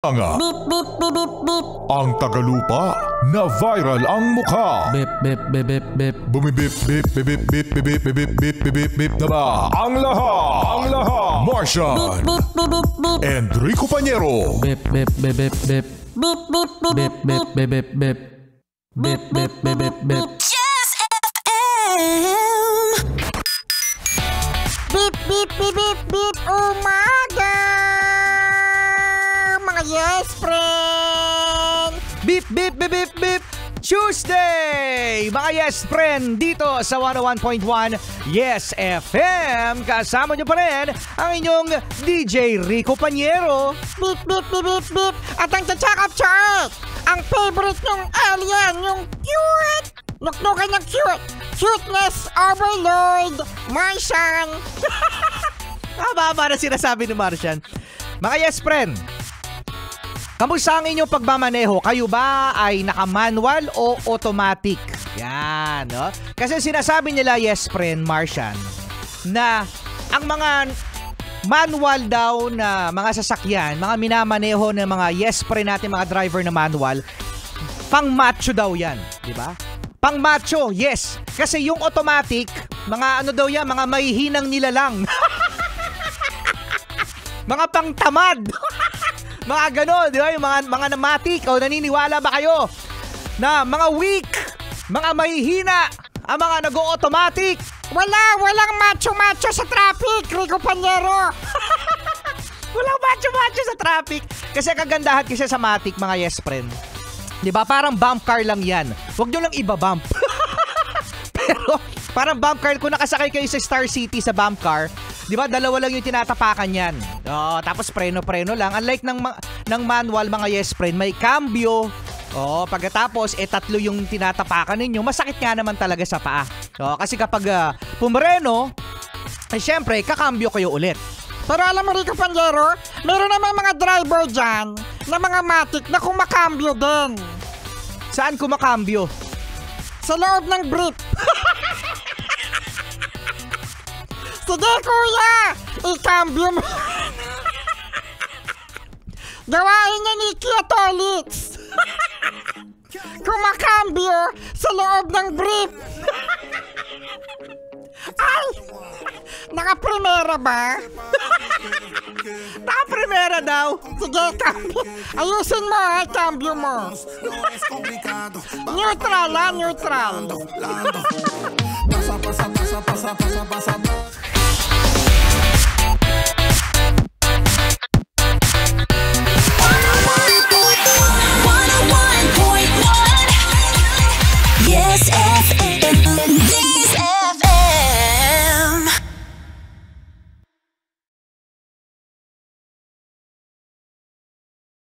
Nga. Beep, beep, beep, beep, beep. Ang Tagalupa na viral ang mukha. Bip, bip, bip, bip, bip. Bumibip, bip, bip, bip, bip, bip, bip, bip, bip, bip, bip na ba? Ang lahat. Martian. Beep, beep, beep, beep. Enrico Pañero. Bip, bip, bip, bip, bip. Beep, beep, beep, Bip, bip, bip, bip, bip. Bip, bip, bip, bip, bip. Just FM. Beep, beep, beep, beep, beep. Umaga. Mga yes, friend. Bip, bip, bip, bip, bip. Tuesday! Mga yes friend, dito sa 101.1 Yes FM. Kasama nyo pa rin ang inyong DJ Rico Pañero. Beep, beep, beep, beep, beep. At ang tatsak chart. Ang favorite ng alien, yung cute. Nuknukan ng cute. Cuteness overload. Martian. Haba-haba na sinasabi ni Martian. Mga yes friend, kamusta ang inyong pagmamaneho? Kayo ba ay naka-manual o automatic? Yan, no? Kasi sinasabi nila, yes friend, Martian, na ang mga manual daw na mga sasakyan, mga minamaneho ng mga yes friend natin, mga driver na manual, pang macho daw yan, di ba? Pang macho, yes. Kasi yung automatic, mga ano daw yan, mga mahihinang nilalang. Mga pangtamad. Mga gano'n, di ba? Yung mga namatik o naniniwala ba kayo na mga weak, mga mahihina, ang mga nag-o-automatic? Walang macho-macho sa traffic, Rico Pañero. Walang macho-macho sa traffic. Kasi kagandahan kasi sa matic, mga yes friend. Di ba? Parang bump car lang yan. Huwag nyo lang iba-bump. Pero parang bump car, kung nakasakay kayo sa Star City sa bump car, di ba, dalawa lang yung tinatapakan yan. Tapos preno-preno lang. Unlike ng manual, mga yes friend, may cambio. Pagkatapos, tatlo yung tinatapakan ninyo. Masakit nga naman talaga sa paa. Kasi kapag pumereno, syempre, kakambyo kayo ulit. Pero alam mo, Rico Pañero, meron namang mga driver dyan na mga matic na kumakambyo din. Saan kumakambyo? Sa loob ng brief. Sige, kuya! Ikambyo mo. Gawain niya ni Kia Tolix. Kumakambyo sa loob ng brief. Ay! Naka-primera ba? Naka-primera daw. Sige, cambio. Ayusin mo, cambio mo. Neutral, neutral.